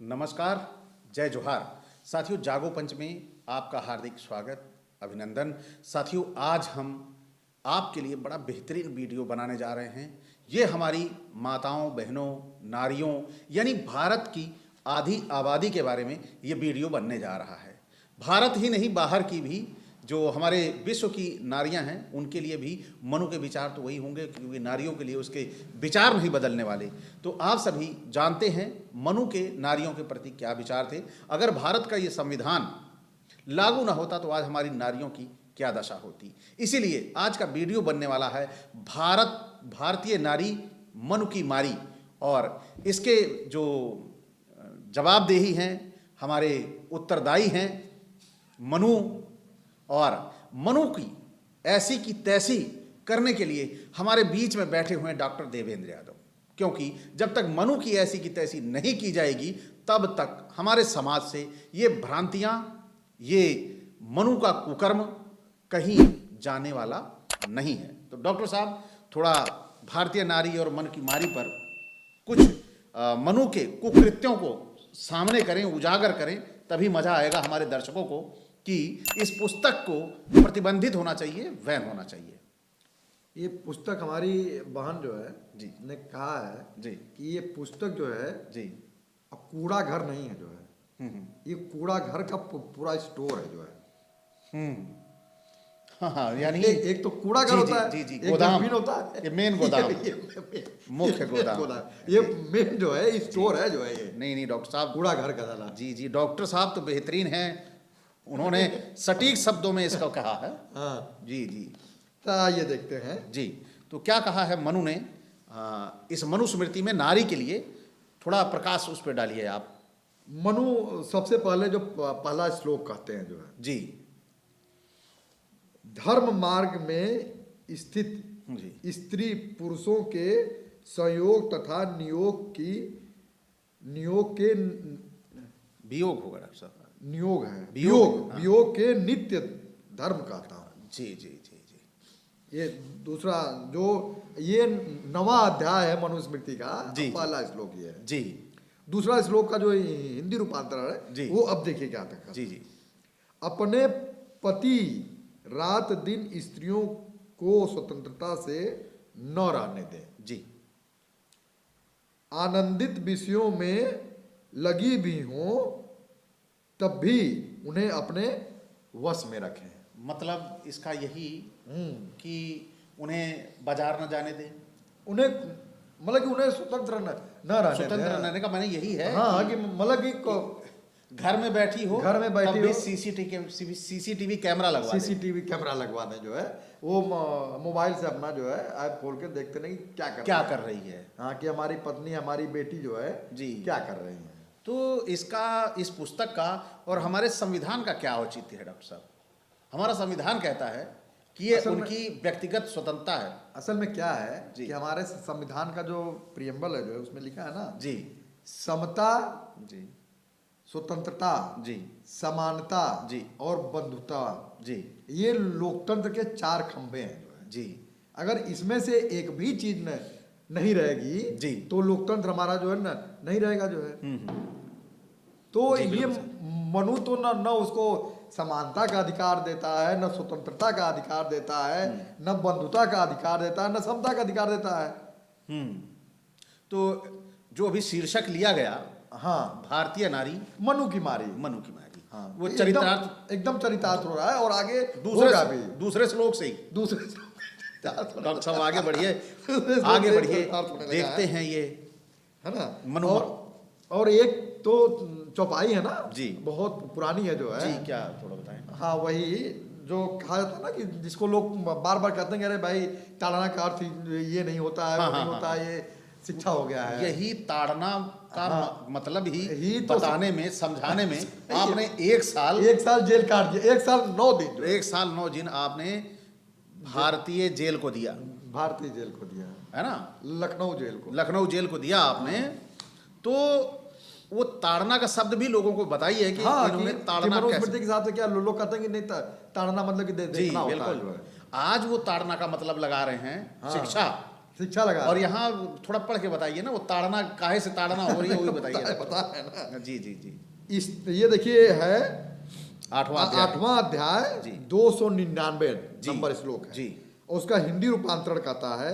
नमस्कार, जय जोहार। साथियों, जागो पंच में आपका हार्दिक स्वागत, अभिनंदन। साथियों, आज हम आपके लिए बड़ा बेहतरीन वीडियो बनाने जा रहे हैं। ये हमारी माताओं, बहनों, नारियों यानी भारत की आधी आबादी के बारे में ये वीडियो बनने जा रहा है। भारत ही नहीं, बाहर की भी जो हमारे विश्व की नारियां हैं उनके लिए भी मनु के विचार तो वही होंगे, क्योंकि नारियों के लिए उसके विचार नहीं बदलने वाले। तो आप सभी जानते हैं मनु के नारियों के प्रति क्या विचार थे। अगर भारत का ये संविधान लागू ना होता तो आज हमारी नारियों की क्या दशा होती। इसीलिए आज का वीडियो बनने वाला है भारतीय नारी मनु की मारी, और इसके जो जवाबदेही हैं, हमारे उत्तरदायी हैं मनु, और मनु की ऐसी की तैसी करने के लिए हमारे बीच में बैठे हुए हैं डॉक्टर देवेंद्र यादव। क्योंकि जब तक मनु की ऐसी की तैसी नहीं की जाएगी तब तक हमारे समाज से ये भ्रांतियां, ये मनु का कुकर्म कहीं जाने वाला नहीं है। तो डॉक्टर साहब, थोड़ा भारतीय नारी और मन की मारी पर कुछ मनु के कुकृत्यों को सामने करें, उजागर करें, तभी मजा आएगा हमारे दर्शकों को कि इस पुस्तक को प्रतिबंधित होना चाहिए, बैन होना चाहिए। ये पुस्तक हमारी बहन जो है जी ने कहा है जी कि ये पुस्तक जो है जी अब कूड़ा घर नहीं है, जो है ये कूड़ा घर का पूरा स्टोर है जो है। हाँ, यानी एक तो कूड़ा घर होता है, जी जी, एक गोदाम जमीन होता है, ये मेन गोदाम, मुख्य गोदाम, ये मेन जो है स्टोर है जो है ये। नहीं डॉक्टर साहब, कूड़ा घर का था। जी जी, डॉक्टर साहब तो बेहतरीन हैं, उन्होंने सटीक शब्दों में इसका कहा है। हाँ जी जी, तो ये देखते हैं जी। तो क्या कहा है मनु ने इस मनुस्मृति में नारी के लिए, थोड़ा प्रकाश उस पर डालिए आप। मनु सबसे पहले जो पहला श्लोक कहते हैं जो है जी, धर्म मार्ग में स्थित जी स्त्री पुरुषों के संयोग तथा नियोग के वियोग होगा डॉक्टर साहब, नियोग है, वियोग, वियोग के नित्य धर्म कहता हूँ। जी जी जी जी, ये दूसरा जो ये 9वां अध्याय है मनुस्मृति का, जी, पहला श्लोक ये है जी। दूसरा श्लोक का जो हिंदी रूपांतरण है वो अब देखिए क्या था। जी जी, अपने पति रात दिन स्त्रियों को स्वतंत्रता से न रहने दें, जी, आनंदित विषयों में लगी भी हों तब भी उन्हें अपने वश में रखें। मतलब इसका यही कि उन्हें बाजार न जाने दें, उन्हें मतलब कि उन्हें स्वतंत्र न रहने स्वतंत्र दें। रहने का माने यही है। हाँ कि मतलब कि घर में बैठी हो, सीसीटीवी कैमरा लगवा दें, सीसीटीवी कैमरा लगवा दें जो है, वो मोबाइल से अपना जो है ऐप खोल के देखते नहीं क्या कर रही है। हाँ कि हमारी पत्नी, हमारी बेटी जो है जी क्या कर रही है। तो इस पुस्तक का और हमारे संविधान का क्या औचित्य है डॉक्टर साहब? हमारा संविधान कहता है कि ये उनकी व्यक्तिगत स्वतंत्रता है। असल में क्या है कि हमारे संविधान का जो प्रियम्बल है जो है उसमें लिखा है ना जी, समता जी, स्वतंत्रता जी, समानता जी और बंधुता, जी, ये लोकतंत्र के 4 खंभे हैं जो है। जी, अगर इसमें से एक भी चीज नहीं रहेगी जी तो लोकतंत्र हमारा जो है ना नहीं रहेगा जो है। तो ये मनु तो न उसको समानता का अधिकार देता है, न स्वतंत्रता का अधिकार देता है, न बंधुता का अधिकार देता है, न समता का अधिकार देता है। तो जो अभी शीर्षक लिया गया, हाँ, भारतीय नारी मनु की मारी, हाँ, वो चरितार्थ एकदम चरितार्थ हो रहा है। और आगे दूसरे श्लोक से ही डॉक्टर साहब आगे बढ़िए देखते हैं ये, है ना मनु। और एक तो चौपाई है ना जी, बहुत पुरानी है जो है जी, क्या थोड़ा बताएं। हाँ, वही जो कहा जाता है ना कि जिसको लोग बार बार कहते हैं अरे भाई ताड़ना का अर्थ ये नहीं होता है, नहीं होता है, ये शिक्षा हो गया है। यही ताड़ना का मतलब ही तो बताने में, समझाने में आपने एक साल जेल काट दिया, 1 साल 9 दिन, 1 साल 9 दिन आपने भारतीय जेल को दिया, भारतीय जेल को दिया है ना, लखनऊ जेल को दिया आपने। तो वो ताड़ना का शब्द भी लोगों को बताइए कि इन्होंने ताड़ना कैसे के साथ क्या लोग कहते हैं कि नहीं ताड़ना मतलब कि देखना होता है। आज वो ताड़ना का मतलब लगा रहे हैं शिक्षा, शिक्षा लगा और यहाँ थोड़ा पढ़ के बताइए ना, वो ताड़ना काहे से ताड़ना हो रही है वो भी बताइए। पता है ना। जी जी जी। ये देखिए है आठवां अध्याय। 8वां अध्याय जी। 299 जी। नंबर श्लोक है। जी। उसका हिंदी रूपांतरण कहता है,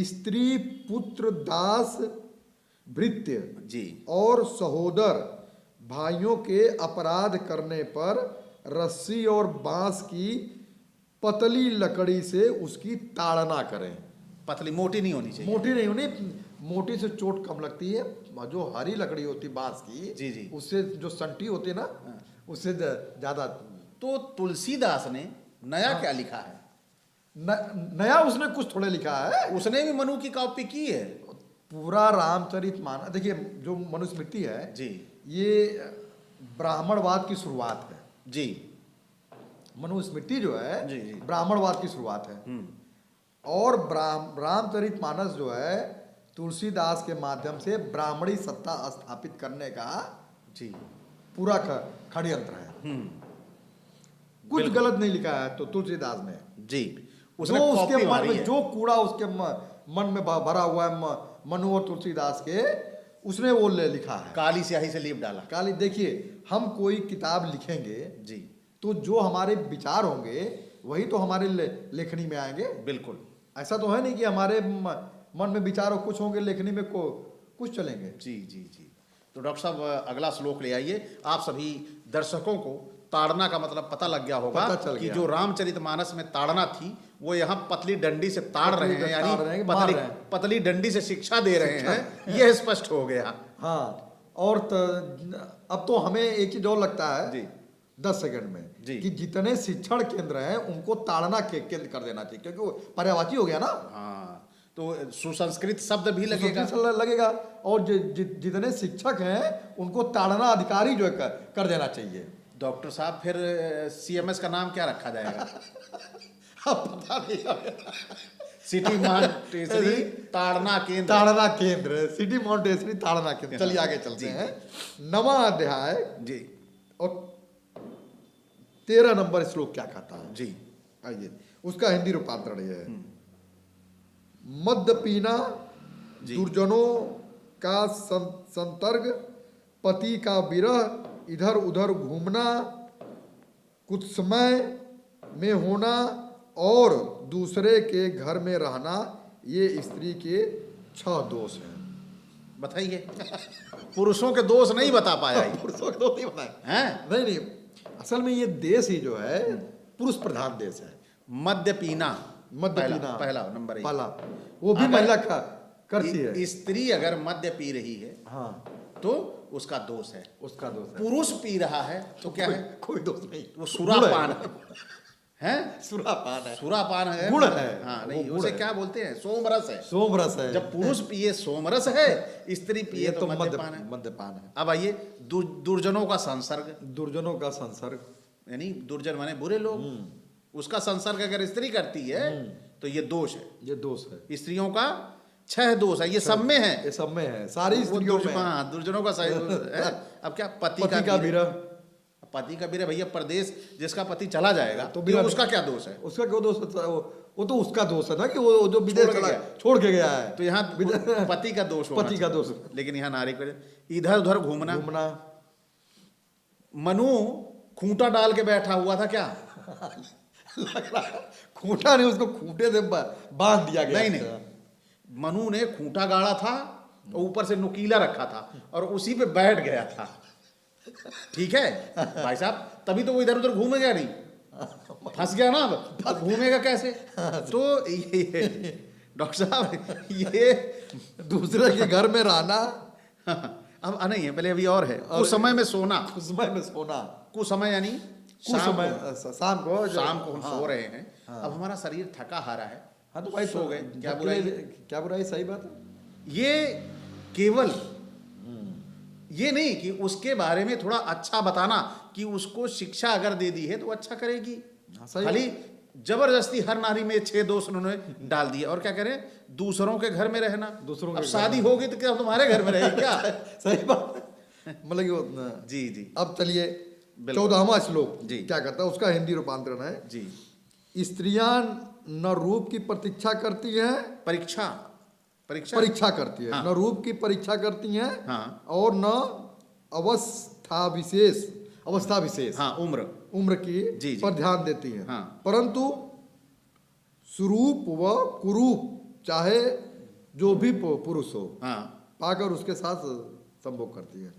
स्त्री पुत्र दास भृत्य जी। और सहोदर भाइयों के अपराध करने पर रस्सी और बांस की पतली लकड़ी से उसकी ताड़ना करें। पतली, मोटी नहीं होनी चाहिए। मोटी नहीं होनी, मोटी से चोट कम लगती है। जो हरी लकड़ी होती है बांस की, जी जी। उससे जो संटी होती है ना, उससे ज्यादा। तो तुलसीदास ने नया क्या लिखा है? नया उसने कुछ थोड़े लिखा है। उसने भी मनु की कॉपी की है। पूरा रामचरितमानस देखिए, जो मनुस्मृति है जी। ये ब्राह्मणवाद की शुरुआत है। जी। मनुस्मृति जो है जी, जी। ब्राह्मणवाद की शुरुआत है। और रामचरितमानस जो है तुलसीदास के माध्यम से ब्राह्मणी सत्ता स्थापित करने का जी पूरा षड्यंत्र है। कुछ गलत नहीं लिखा है तो तुलसीदास ने। जी। जो उसने उसके कॉपी मन मारी में, है। जो कूड़ा उसके मन में भरा हुआ है मनु और तुलसीदास के, उसने वो लिखा है। काली स्याही से लीप डाला। काली, देखिए हम कोई किताब लिखेंगे जी। तो जो हमारे विचार होंगे वही तो हमारे लेखनी में आएंगे। बिल्कुल। ऐसा तो है नहीं कि हमारे मन में विचार हो कुछ होंगे, लेखनी में कुछ चलेंगे। जी जी जी। तो डॉक्टर साहब अगला श्लोक ले आइए। आप सभी दर्शकों को ताड़ना का मतलब पता लग गया होगा कि जो रामचरितमानस में ताड़ना थी वो यहाँ पतली डंडी से ताड़ रहे हैं, यानी पतली डंडी से शिक्षा दे रहे हैं, यह स्पष्ट हो गया। हाँ, और अब तो हमें एक चीज और लगता है जी 10 सेकंड में जी। कि जितने शिक्षण केंद्र हैं उनको ताड़ना के केंद्र कर देना चाहिए, क्योंकि वो पर्यायवाची हो गया ना। हाँ, तो सुसंस्कृत शब्द भी लगेगा। और जितने शिक्षक हैं उनको ताड़ना अधिकारी जो है कर देना चाहिए। डॉक्टर साहब फिर CMS का नाम क्या रखा जाएगा? पता नहीं। सिटी मॉन्टेसरी ताड़ना केंद्र। ताड़ना केंद्र, सिटी मॉन्टेसरी ताड़ना केंद्र। चलिए आगे चलते हैं। 9वां अध्याय जी और 13 नंबर श्लोक क्या कहता है? जी। आइए, उसका हिंदी रूपांतरण ये है, मद्य पीना, दुर्जनों का संतर्ग, पति का विरह, इधर उधर घूमना, कुछ समय में होना और दूसरे के घर में रहना, ये स्त्री के 6 दोष हैं। बताइए। पुरुषों के दोष नहीं बता पाया। पुरुषों के दोष नहीं बताए हैं? नहीं, असल में ये देश ही जो है पुरुष प्रधान देश है। मद्य पीना, पहला नंबर 1। पहला वो भी महिला करती है। स्त्री अगर मद्य पी रही है, हाँ, तो उसका दोष है। उसका दोष है। पुरुष पी रहा है तो क्या है? कोई दोष नहीं, वो सुरापान है। सुरापान है, सुरापान है, गुण है। हाँ, नहीं उसे क्या बोलते हैं? सोमरस है। सोमरस है। जब पुरुष पिए सोमरस है, स्त्री पिए तो मद्यपान है। मद्यपान है। अब आइए, दुर्जनों का संसर्ग। दुर्जनों का संसर्ग यानी दुर्जन माने बुरे लोग, उसका संसर्ग अगर स्त्री करती है तो ये दोष है। ये दोष है। स्त्रियों का 6 दोष है। ये सब में है, ये सब में है, सारी स्त्रियों में। हाँ, दुर्जनों का सही है। अब क्या? पति का विरह। पति का विरह, भैया परदेश जिसका पति चला जाएगा तो उसका क्या दोष है? उसका क्या दोष है? वो तो उसका दोष है ना कि वो जो विदेश छोड़ के गया है, तो यहाँ पति का दोष, पति का दोष। लेकिन यहाँ नारी का इधर उधर घूमना। मनु खूंटा डाल के बैठा हुआ था क्या? लग रहा है खूंटा नहीं, उसको खूंटे से बांध दिया गया। नहीं, मनु ने खूंटा गाड़ा था और ऊपर से नुकीला रखा था और उसी पे बैठ गया था। ठीक है भाई साहब, तभी तो वो इधर उधर घूमेगा नहीं, फंस गया ना। अब घूमेगा कैसे? तो डॉक्टर साहब, ये दूसरे के घर में रहना अब नहीं है, पहले अभी और है। कुछ समय में सोना। कुछ समय में सोना, कुछ समय यानी शाम को हम सो रहे हैं। अब हमारा शरीर थका हारा है, हाँ तो भाई सो गए, क्या बुराई? सही बात है। ये केवल ये नहीं कि उसके बारे में थोड़ा अच्छा बताना कि उसको शिक्षा अगर दे दी है तो अच्छा करेगी। खाली जबरदस्ती हर नारी में 6 दोष उन्होंने डाल दिए। और क्या करें? दूसरों के घर में रहना। दूसरों अब शादी होगी तो क्या तुम्हारे घर में रहेगी क्या? सही बात, मतलब जी जी। अब चलिए 14वां श्लोक जी क्या कहता है? उसका हिंदी रूपांतरण है जी। स्त्रियां न रूप की प्रतीक्षा करती हैं, परीक्षा परीक्षा करती है। हाँ। न रूप की परीक्षा करती हैं हाँ। और न अवस्था विशेष हाँ, उम्र की जी। पर ध्यान देती हैं। हाँ। परंतु सुरूप व कुरूप चाहे जो भी पुरुष हो हाँ। पाकर उसके साथ संभोग करती है।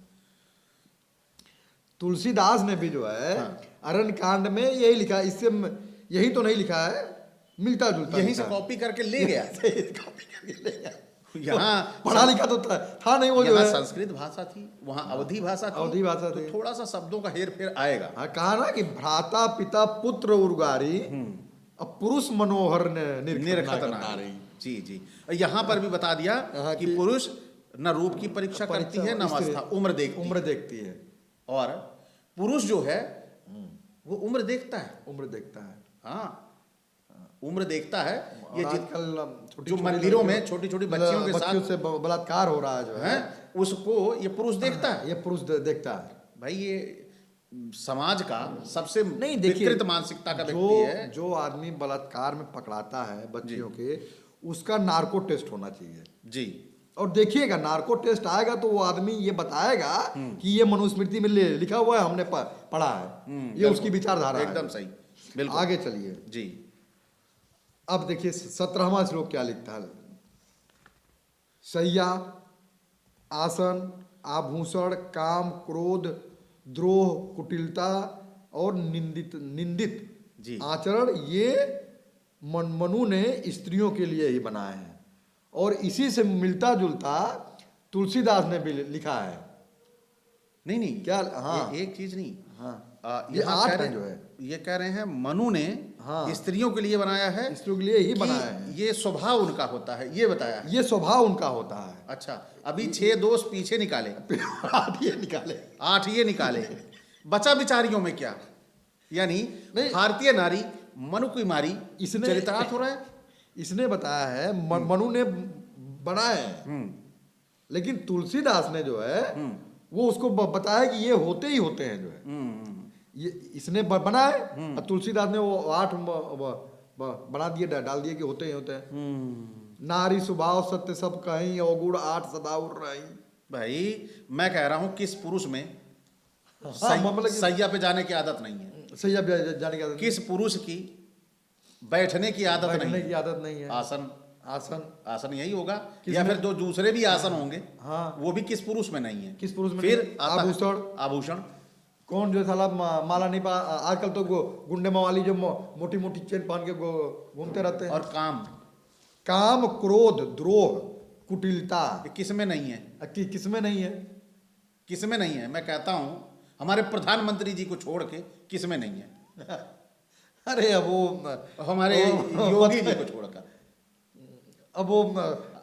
तुलसीदास ने भी जो है हाँ। अरण्य कांड में यही लिखा है, इससे यही तो नहीं लिखा है, मिलता जुलता यहीं लिखा से है। कॉपी करके ले गया। कॉपी करके ले गया। यहाँ पढ़ा लिखा तो था नहीं वो जो यहाँ है। संस्कृत भाषा थी, वहाँ अवधी भाषा थी। अवधी भाषा तो थी। थोड़ा सा शब्दों का हेर फेर आएगा। हाँ, कहा ना कि भ्राता पिता पुत्र उर्गारी अब पुरुष मनोहर ने निरखत नारी। जी जी। और यहाँ पर भी बता दिया हाँ कि कि पुरुष न रूप की परीक्षा करती है, न अवस्था, उम्र देखती उम्र देखती है। और पुरुष जो है वो उम्र देखता है। उम्र देखता है। हाँ, उम्र देखता है। ये आजकल जो मंदिरों में छोटी छोटी बच्चियों के साथ से बलात्कार हो रहा है जो है, उसको ये पुरुष देखता है। ये पुरुष देखता है। भाई ये समाज का सबसे नहीं, देखिए, विकृत मानसिकता का व्यक्ति है। जो आदमी बलात्कार में पकड़ाता है बच्चियों के, उसका नार्को टेस्ट होना चाहिए जी। और देखिएगा नार्को टेस्ट आएगा तो वो आदमी ये बताएगा कि ये मनुस्मृति में लिखा हुआ है, हमने पढ़ा है, ये उसकी विचारधारा है। एकदम सही, बिल्कुल। आगे चलिए जी। अब देखिए 17वां श्लोक क्या लिखता है। शय्या, आसन, आभूषण, काम, क्रोध, द्रोह, कुटिलता और निंदित जी। आचरण ये मनु ने स्त्रियों के लिए ही बनाए हैं। और इसी से मिलता जुलता तुलसीदास ने भी लिखा है। नहीं क्या? हाँ, एक चीज नहीं। हाँ, ये यहाँ 8 कह रहे है जो है। ये कह रहे हैं मनु ने हाँ। स्त्रियों के लिए बनाया है, स्त्रियों के लिए ही कि बनाया है। ये स्वभाव उनका होता है, ये बताया है। ये स्वभाव उनका होता है। अच्छा, अभी 6 दोष पीछे निकाले, 8 ये निकाले, 8 ये निकाले, बचा बिचारियों में क्या? यानी नहीं। भारतीय नारी मनु की मारी इसने चरितार्थ हो रहा है। इसने बताया है, मनु ने बनाए हैं, लेकिन तुलसीदास ने जो है वो उसको बताया कि ये होते ही होते हैं जो है। ये इसने बनाए और तुलसीदास ने वो 8 बना दिए, डाल दिए कि होते ही होते हैं। नारी स्वभाव सत्य सब कहीं अवगुण 8 सदा उड़ रही। भाई मैं कह रहा हूं किस पुरुष में मतलब सैया पे जाने की आदत नहीं है, सही अब जाने की आदत, किस पुरुष की बैठने की आदत बैठने नहीं की आदत नहीं है। आसन आसन यही होगा, या फिर जो दूसरे भी आसन होंगे हाँ, वो भी किस पुरुष में नहीं है। किस पुरुष में? फिर आभूषण, आभूषण कौन जो साला माला नहीं पा, आजकल तो गुंडे मवाली जो मोटी मोटी चेन पहन के घूमते रहते हैं। और काम, क्रोध, द्रोह, कुटिलता ये किस में नहीं है? किस में नहीं है? किस में नहीं है? मैं कहता हूं हमारे प्रधानमंत्री जी को छोड़ के किस में नहीं है? अरे अब वो हमारे योगी जी को छोड़कर अब वो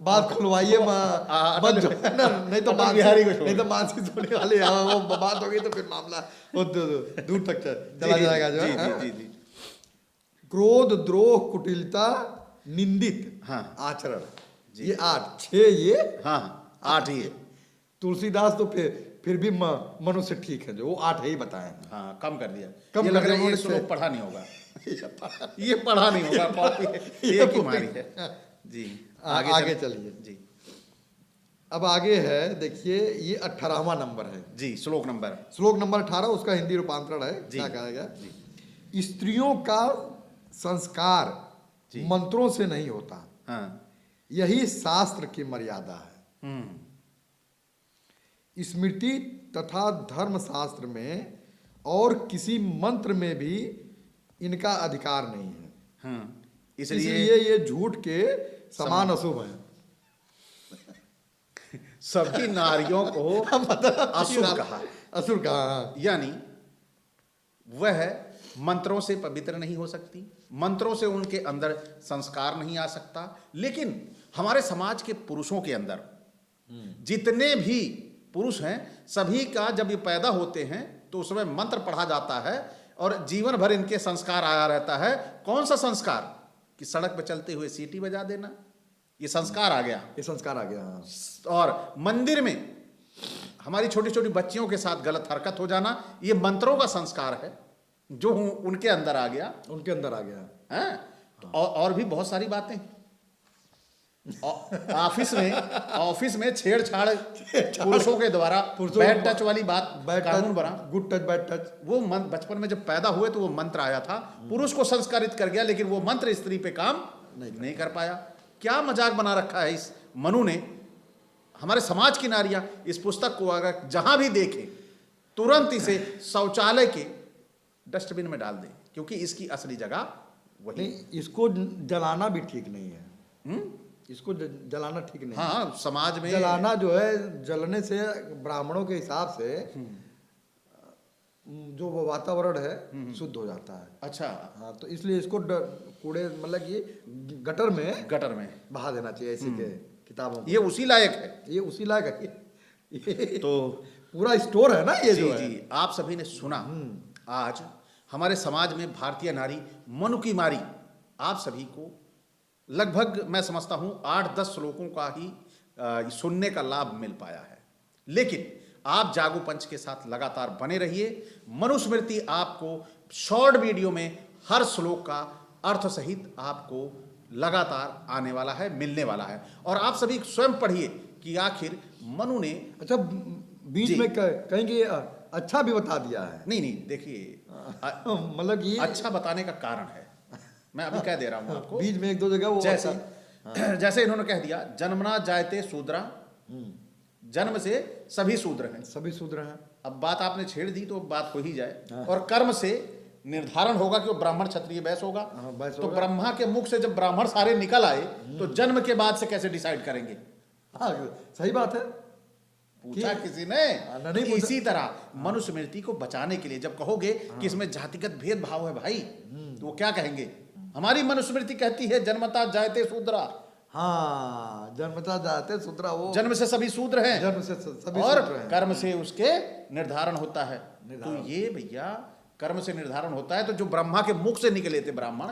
बात खुलवाइए मत जो है ना, नहीं तो बिहारी को छोड़, नहीं तो मानसी सोने वाले वो बात हो गई तो फिर मामला वो दूर तक चला जाएगा जो है। जी जी। क्रोध, द्रोह, कुटिलता, निंदित हाँ। आचरण, ये 8 6 ये हाँ 8 ही है। तुलसीदास तो फिर भी मनुष्य ठीक है जो वो 8 ही बताए हैं। हाँ, कम कर दिया। कम ये कर लग रहा है दिया, ये श्लोक पढ़ा नहीं होगा। ये पढ़ा नहीं होगा, कॉपी ये की मारी है। जी आगे चलिए जी। अब आगे है, देखिए ये 18वां नंबर है जी। श्लोक नंबर 18 उसका हिंदी रूपांतरण है। क्या कहा गया? स्त्रियों का संस्कार मंत्रों से नहीं होता, हाँ। यही शास्त्र की मर्यादा है। स्मृति तथा धर्म शास्त्र में और किसी मंत्र में भी इनका अधिकार नहीं है। इसलिए ये झूठ के समान अशुभ है। सभी नारियों को असुर कहा, यानी वह मंत्रों से पवित्र नहीं हो सकती, मंत्रों से उनके अंदर संस्कार नहीं आ सकता। लेकिन हमारे समाज के पुरुषों के अंदर जितने भी पुरुष हैं, सभी का जब ये पैदा होते हैं तो उसमें मंत्र पढ़ा जाता है और जीवन भर इनके संस्कार आया रहता है। कौन सा संस्कार? कि सड़क पर चलते हुए सीटी बजा देना, ये संस्कार आ गया। ये संस्कार आ गया। और मंदिर में हमारी छोटी छोटी बच्चियों के साथ गलत हरकत हो जाना, ये मंत्रों का संस्कार है जो उनके अंदर आ गया, उनके अंदर आ गया है। और भी बहुत सारी बातें। ऑफिस में छेड़छाड़ पुरुषों के द्वारा बैड टच वाली बात कानून बना। गुड टच बैड टच, वो बचपन में जब पैदा हुए तो वो मंत्र आया था, पुरुष को संस्कारित कर गया, लेकिन वो मंत्र स्त्री पे काम नहीं कर पाया। क्या मजाक बना रखा है इस मनु ने। हमारे समाज की नारियां इस पुस्तक को अगर जहां भी देखें तुरंत इसे शौचालय के डस्टबिन में डाल दें, क्योंकि इसकी असली जगह वही। नहीं, इसको जलाना भी ठीक नहीं है। इसको जलाना ठीक नहीं। हाँ, समाज में जलाना जो है, जलने से ब्राह्मणों के हिसाब से जो वो वातावरण है शुद्ध हो जाता है। अच्छा। हाँ, तो इसलिए इसको कूड़े मतलब कि गटर में बहा देना चाहिए। ऐसी के किताबों ये उसी लायक है, ये उसी लायक है। ये तो पूरा स्टोर है ना ये जी, जो है। जी, आप सभी ने सुना। आज हमारे समाज में भारतीय नारी मनु की मारी आप सभी को लगभग मैं समझता हूं 8-10 श्लोकों का ही सुनने का लाभ मिल पाया है। लेकिन आप जागो पंच के साथ लगातार बने रहिए। मनुस्मृति आपको शॉर्ट वीडियो में हर श्लोक का अर्थ सहित आपको लगातार आने वाला है, मिलने वाला है। और आप सभी स्वयं पढ़िए कि आखिर मनु ने अच्छा बीच में कहीं कि अच्छा भी बता दिया है। नहीं, देखिए मतलब ये अच्छा बताने का कारण है, मैं अभी कह दे रहा हूं आपको। बीच में एक दो जगह वो जैसे इन्होंने कह दिया, जन्मना जायते शूद्रा, जन्म से सभी शूद्र हैं। सभी शूद्र हैं। अब बात आपने छेड़ दी तो बात हो ही जाए। और कर्म से निर्धारण होगा कि वो ब्राह्मण क्षत्रिय वैश्य होगा। तो ब्रह्मा के मुख से जब ब्राह्मण सारे निकल आए तो जन्म के बाद से कैसे डिसाइड करेंगे? हाँ, सही बात है। पूछा किसी ने। तो इसी तरह मनुस्मृति को बचाने के लिए जब कहोगे कि इसमें जातिगत भेदभाव है भाई, तो वो क्या कहेंगे? हमारी मनुस्मृति कहती है जन्मता जायते शूद्रा। हाँ, जन्मता जायते शूद्रा, वो जन्म से सभी शूद्र हैं, जन्म से सभी और शूद्र हैं। कर्म से उसके निर्धारण होता है। तो ये भैया कर्म से निर्धारण होता है, तो जो ब्रह्मा के मुख से निकले थे ब्राह्मण,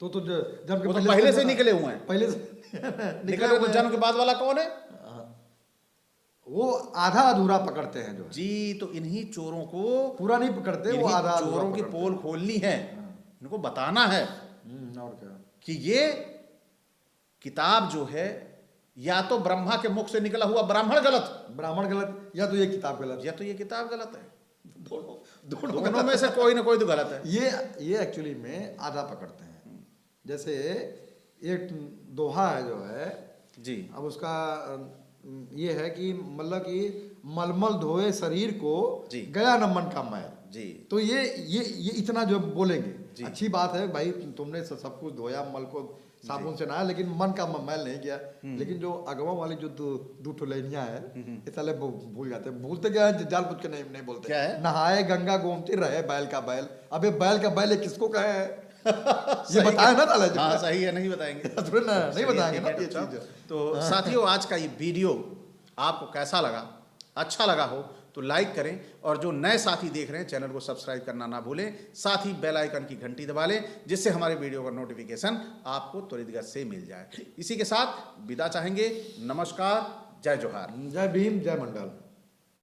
तो जन्म वो तो पहले से निकले हुए हैं। पहले से निकले हुए। जन्म के बाद वाला कौन है? वो आधा अधूरा पकड़ते हैं जो जी। तो इन्हीं चोरों को पूरा नहीं पकड़ते, वो आधा चोरों की पोल खोलनी है, इनको बताना है और क्या कि ये किताब जो है या तो ब्रह्मा के मुख से निकला हुआ ब्राह्मण गलत, या तो ये किताब गलत, या तो ये किताब गलत है। दोनों में से कोई ना कोई तो गलत है। ये एक्चुअली में आधा पकड़ते हैं। जैसे एक दोहा है जो है जी, अब उसका ये है कि मतलब कि मलमल धोए शरीर को गया न मन का मैल जी। तो ये इतना जो बोलेंगे अच्छी बात है भाई, तुमने सब कुछ धोया, मल को साबुन से नहाया, लेकिन मन का मैल नहीं किया। लेकिन जो अगवा वाली जो दो ठुलैनियां है, ये साले भूल जाते, भूलते क्या है, जान बुझ के नहीं बोलते। क्या है? नहाए गंगा गोमती रहे बैल का बैल। अबे बैल का बैल किसको कहे है? ये बताए ना ताला जी। हाँ, सही है, नहीं बताएंगे नहीं बताएंगे ना ये चीज। तो साथियों, आज का ये वीडियो आपको कैसा लगा? अच्छा लगा हो तो लाइक करें, और जो नए साथी देख रहे हैं चैनल को सब्सक्राइब करना ना भूलें। साथ ही बेल आइकन की घंटी दबा लें, जिससे हमारे वीडियो का नोटिफिकेशन आपको त्वरित गति से मिल जाए। इसी के साथ विदा चाहेंगे। नमस्कार, जय जोहार, जय भीम, जय मंडल।